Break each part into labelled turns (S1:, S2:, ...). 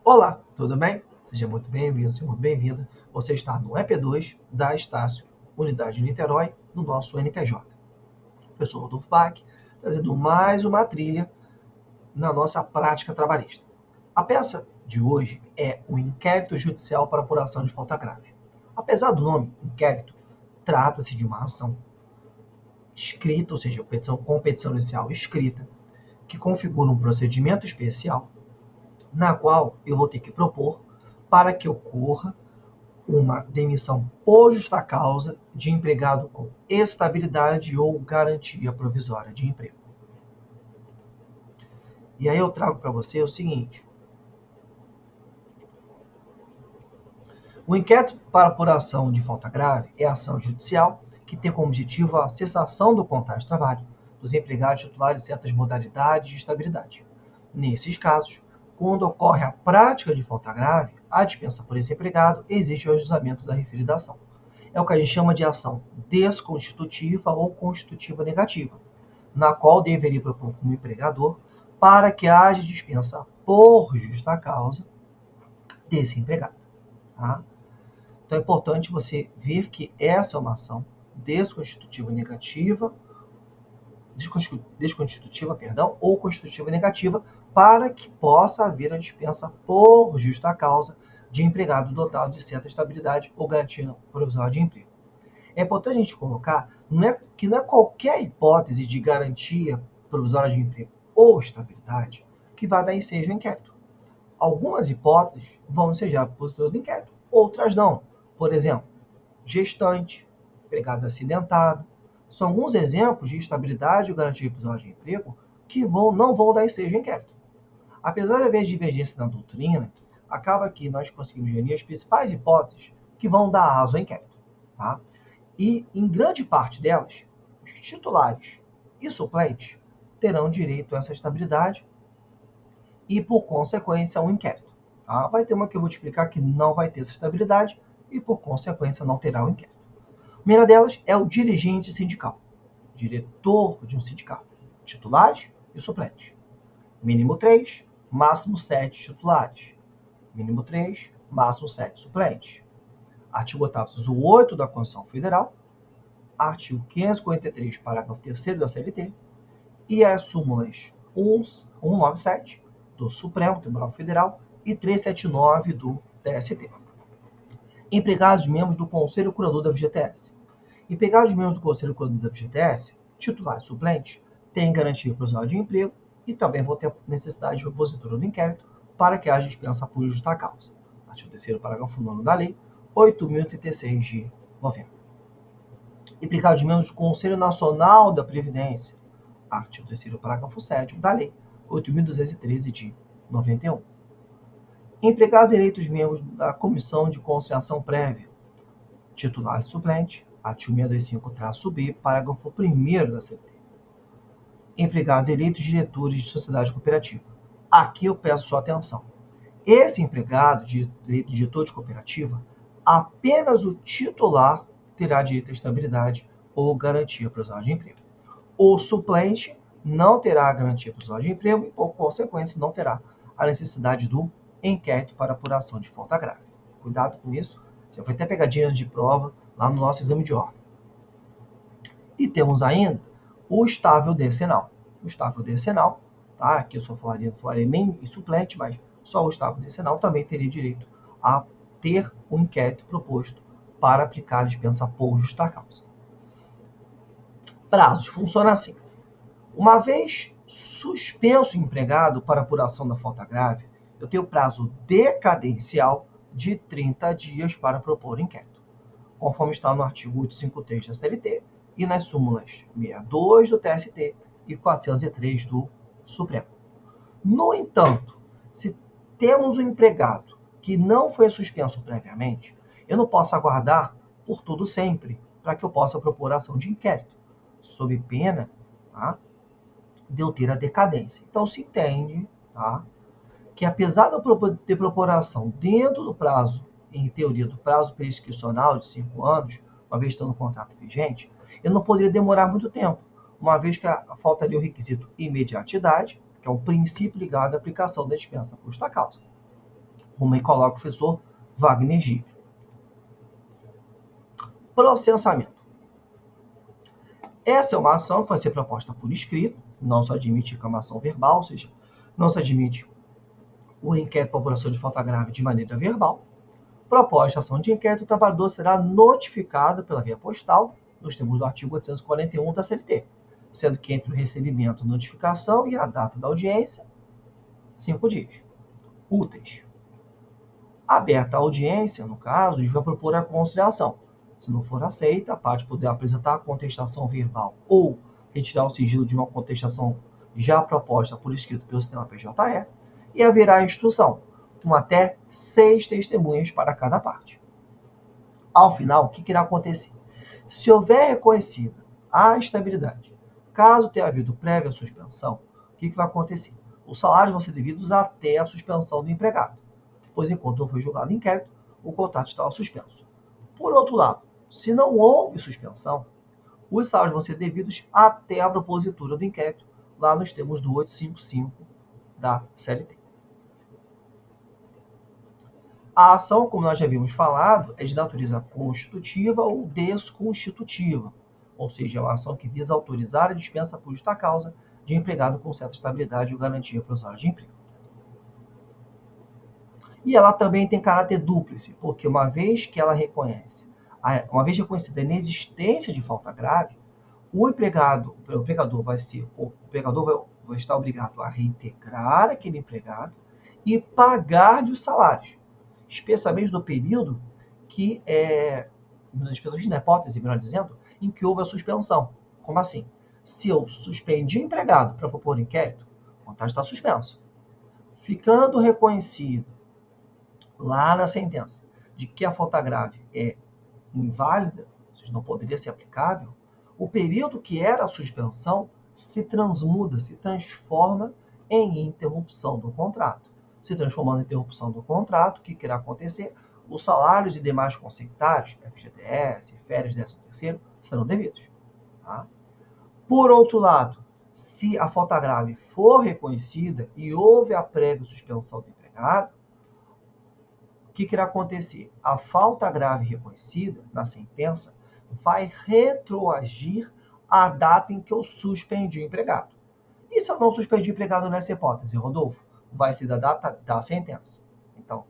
S1: Olá, tudo bem? Seja muito bem-vindo, seja muito bem-vinda. Você está no EP2 da Estácio, Unidade de Niterói, no nosso NPJ. Eu sou Rodolfo Bach, trazendo mais uma trilha na nossa prática trabalhista. A peça de hoje é o Inquérito Judicial para Apuração de Falta Grave. Apesar do nome, inquérito, trata-se de uma ação escrita, ou seja, competição inicial escrita, que configura um procedimento especial na qual eu vou ter que propor para que ocorra uma demissão por justa causa de empregado com estabilidade ou garantia provisória de emprego. E aí eu trago para você o seguinte: o inquérito para apuração de falta grave é a ação judicial que tem como objetivo a cessação do contrato de trabalho dos empregados titulares de certas modalidades de estabilidade. Nesses casos, quando ocorre a prática de falta grave, a dispensa por esse empregado exige o ajustamento da referida ação. É o que a gente chama de ação desconstitutiva ou constitutiva negativa, na qual deveria propor como empregador para que haja dispensa por justa causa desse empregado. Tá? Então é importante você ver que essa é uma ação desconstitutiva negativa, ou constitutiva negativa, para que possa haver a dispensa por justa causa de empregado dotado de certa estabilidade ou garantia provisória de emprego. É importante a gente colocar que não é qualquer hipótese de garantia provisória de emprego ou estabilidade que vai dar ensejo ao inquérito. Algumas hipóteses vão ensejar para o posterior do inquérito, outras não. Por exemplo, gestante, empregado acidentado. São alguns exemplos de estabilidade ou garantia provisória de emprego que não vão dar ensejo ao inquérito. Apesar de haver divergência na doutrina, acaba que nós conseguimos reunir as principais hipóteses que vão dar aso ao inquérito. Tá? E, em grande parte delas, os titulares e suplentes terão direito a essa estabilidade e, por consequência, um inquérito. Tá? Vai ter uma que eu vou te explicar que não vai ter essa estabilidade e, por consequência, não terá o inquérito. A primeira delas é o dirigente sindical, diretor de um sindicato, titulares e suplentes. Mínimo 3, máximo 7 titulares. Mínimo 3, máximo 7 suplentes. Artigo 8º, inciso 8 da Constituição Federal, artigo 543, parágrafo 3º da CLT, e as súmulas 197 do Supremo Tribunal Federal e 379 do TST. Empregados membros do Conselho Curador da FGTS. Empregados membros do Conselho Curador da FGTS, titulares e suplentes, têm garantia provisória de emprego e também vão ter necessidade de repositório do inquérito para que haja dispensa por justa causa. Artigo 3º, parágrafo 9º da Lei 8.036 de 90. Empregados membros do Conselho Nacional da Previdência. Artigo 3º, parágrafo 7º da Lei 8.213 de 91. Empregados eleitos membros da Comissão de Conciliação Prévia, titular e suplente, artigo 625-B, parágrafo 1º da CLT. Empregados eleitos diretores de sociedade cooperativa. Aqui eu peço sua atenção. Esse empregado, eleito diretor de cooperativa, apenas o titular terá direito à estabilidade ou garantia provisória de emprego. O suplente não terá a garantia provisória de emprego e, por consequência, não terá a necessidade do inquérito para apuração de falta grave. Cuidado com isso, já foi até pegadinhas de prova lá no nosso exame de ordem. E temos ainda o estável decenal. O estável decenal, tá? Aqui eu só falarei nem em suplente, mas só o estável decenal também teria direito a ter o inquérito proposto para aplicar a dispensa por justa causa. Prazos funciona assim. Uma vez suspenso o empregado para apuração da falta grave, eu tenho prazo decadencial de 30 dias para propor o inquérito, conforme está no artigo 853 da CLT e nas súmulas 62 do TST e 403 do Supremo. No entanto, se temos um empregado que não foi suspenso previamente, eu não posso aguardar por todo sempre para que eu possa propor ação de inquérito, sob pena, tá, de eu ter a decadência. Então se entende, tá, que apesar de eu ter propor ação dentro do prazo, em teoria, do prazo prescricional de 5 anos, uma vez estando no contrato vigente, eu não poderia demorar muito tempo, uma vez que faltaria o requisito imediatidade, que é um princípio ligado à aplicação da dispensa por justa causa. Como aí coloca o professor Wagner Gil. Processamento. Essa é uma ação que vai ser proposta por escrito, não se admite reclamação verbal, ou seja, não se admite o inquérito por apuração de falta grave de maneira verbal. Proposta a ação de inquérito, o trabalhador será notificado pela via postal, nos termos do artigo 841 da CLT, sendo que entre o recebimento, notificação e a data da audiência, 5 dias úteis. Aberta a audiência, no caso, o juiz vai propor a conciliação. Se não for aceita, a parte poderá apresentar a contestação verbal ou retirar o sigilo de uma contestação já proposta por escrito pelo sistema PJE, e haverá instrução, com até 6 testemunhas para cada parte. Ao final, o que irá acontecer? Se houver reconhecida a estabilidade, caso tenha havido prévia suspensão, o que vai acontecer? Os salários vão ser devidos até a suspensão do empregado, pois enquanto não foi julgado o inquérito, o contrato estava suspenso. Por outro lado, se não houve suspensão, os salários vão ser devidos até a propositura do inquérito, lá nos termos do 855 da CLT. A ação, como nós já havíamos falado, é de natureza constitutiva ou desconstitutiva, ou seja, é uma ação que visa autorizar a dispensa por justa causa de empregado com certa estabilidade ou garantia provisória de emprego. E ela também tem caráter dúplice, porque uma vez reconhecida a inexistência de falta grave, o empregador vai estar obrigado a reintegrar aquele empregado e pagar-lhe os salários, especialmente no período que especialmente na hipótese, melhor dizendo, em que houve a suspensão. Como assim? Se eu suspendi o empregado para propor inquérito, o contrato está suspenso. Ficando reconhecido lá na sentença de que a falta grave é inválida, ou seja, não poderia ser aplicável, o período que era a suspensão se transmuda, se transforma em interrupção do contrato. Se transformando em interrupção do contrato, o que irá acontecer? Os salários e demais consectários, FGTS, férias, 13º, serão devidos. Tá? Por outro lado, se a falta grave for reconhecida e houve a prévia suspensão do empregado, o que irá acontecer? A falta grave reconhecida na sentença vai retroagir à data em que eu suspendi o empregado. E se eu não suspendi o empregado nessa hipótese, Rodolfo? Vai ser da data da sentença. Então,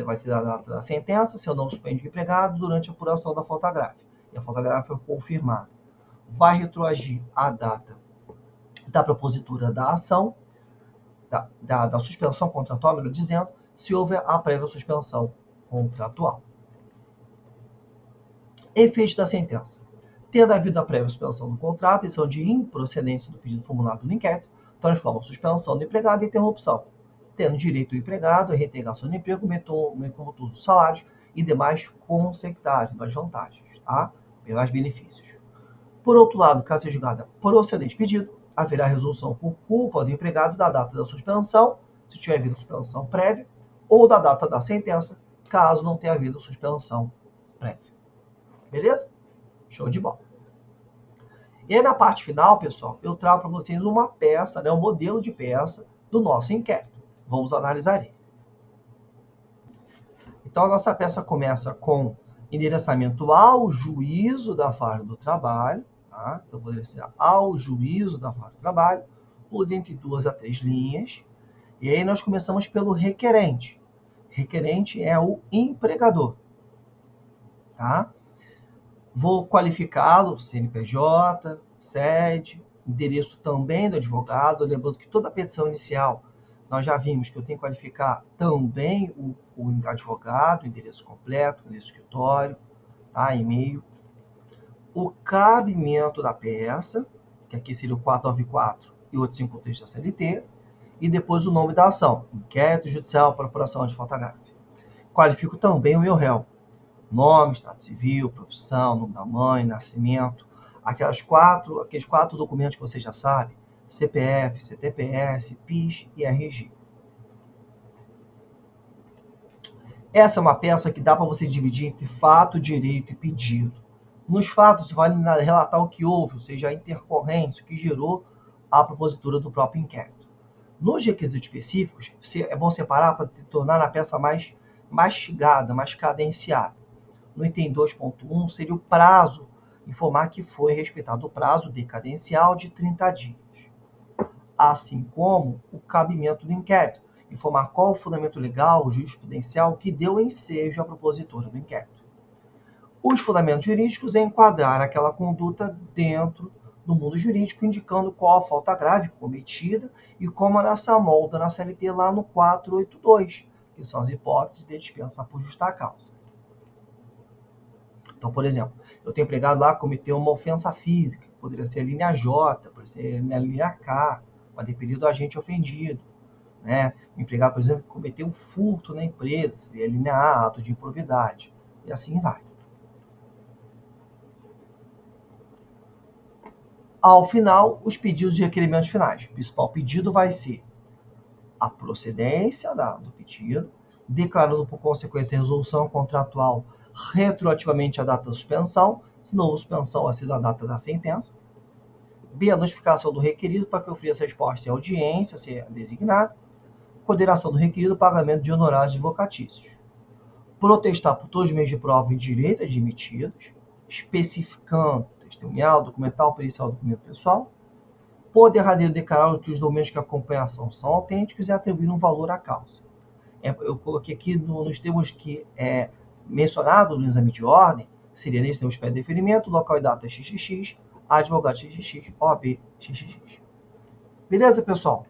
S1: vai ser da data da sentença se eu não suspendi o empregado durante a apuração da falta grave. E a falta grave foi confirmada. Vai retroagir à data da propositura da ação, da suspensão contratual, melhor dizendo, se houver a prévia suspensão contratual. Efeito da sentença. Tendo havido a prévia suspensão do contrato e são de improcedência do pedido formulado no inquérito, transforma a suspensão do empregado em interrupção, tendo direito o empregado a reintegração do emprego, como todos os salários e demais consectários, demais vantagens, tá? Demais benefícios. Por outro lado, caso seja julgada procedente pedido, haverá resolução por culpa do empregado da data da suspensão, se tiver havido suspensão prévia, ou da data da sentença, caso não tenha havido suspensão prévia. Beleza? Show de bola. E aí, na parte final, pessoal, eu trago para vocês uma peça, um modelo de peça do nosso inquérito. Vamos analisar ele. Então, a nossa peça começa com endereçamento ao juízo da vara do trabalho. Tá? Então, poderia ser ao juízo da vara do trabalho, por entre 2 a 3 linhas. E aí, nós começamos pelo requerente. Requerente é o empregador. Tá? Vou qualificá-lo, CNPJ, sede, endereço também do advogado. Lembrando que toda petição inicial, nós já vimos que eu tenho que qualificar também o advogado, o endereço completo, o endereço do escritório, tá? E-mail. O cabimento da peça, que aqui seria o 494 e 853 da CLT, e depois o nome da ação, inquérito judicial para apuração de falta grave. Qualifico também o meu réu. Nome, estado civil, profissão, nome da mãe, nascimento, aqueles 4 documentos que você já sabe, CPF, CTPS, PIS e RG. Essa é uma peça que dá para você dividir entre fato, direito e pedido. Nos fatos, você vai relatar o que houve, ou seja, a intercorrência, o que gerou a propositura do próprio inquérito. Nos requisitos específicos, é bom separar para tornar a peça mais mastigada, mais cadenciada. No item 2.1 seria o prazo, informar que foi respeitado o prazo decadencial de 30 dias. Assim como o cabimento do inquérito, informar qual o fundamento legal, jurisprudencial que deu ensejo à propositora do inquérito. Os fundamentos jurídicos é enquadrar aquela conduta dentro do mundo jurídico, indicando qual a falta grave cometida e como ela se amolda na CLT lá no 482, que são as hipóteses de dispensa por justa causa. Então, por exemplo, eu tenho empregado lá cometeu uma ofensa física, poderia ser a linha J, poderia ser a linha K, vai depender do agente ofendido. Né? O empregado, por exemplo, cometeu um furto na empresa, seria a linha A, ato de improbidade, e assim vai. Ao final, os pedidos de requerimentos finais. O principal pedido vai ser a procedência do pedido, declarando por consequência a resolução contratual retroativamente à data da suspensão, se não houve suspensão, vai ser da data da sentença. B, a notificação do requerido para que ofereça resposta em audiência, se é designado. Consideração do requerido, pagamento de honorários advocatícios. Protestar por todos os meios de prova e direito admitidos, especificando testemunhal, documental, pericial, documento pessoal. Por derradeiro declarar que os documentos que acompanham a ação são autênticos e atribuir um valor à causa. Eu coloquei aqui nos termos que é mencionado no exame de ordem, seria nesse termos de deferimento, local e data XXX, advogado XXX, OAB XXX. Beleza, pessoal?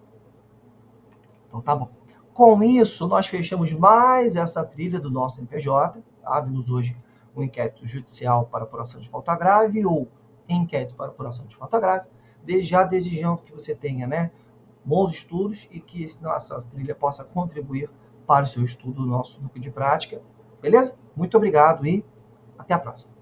S1: Então tá bom. Com isso, nós fechamos mais essa trilha do nosso MPJ. Tá? Vimos hoje um inquérito judicial para apuração de falta grave ou inquérito para apuração de falta grave. Já desejando que você tenha, né, bons estudos e que nossa trilha possa contribuir para o seu estudo do nosso núcleo de prática. Beleza? Muito obrigado e até a próxima.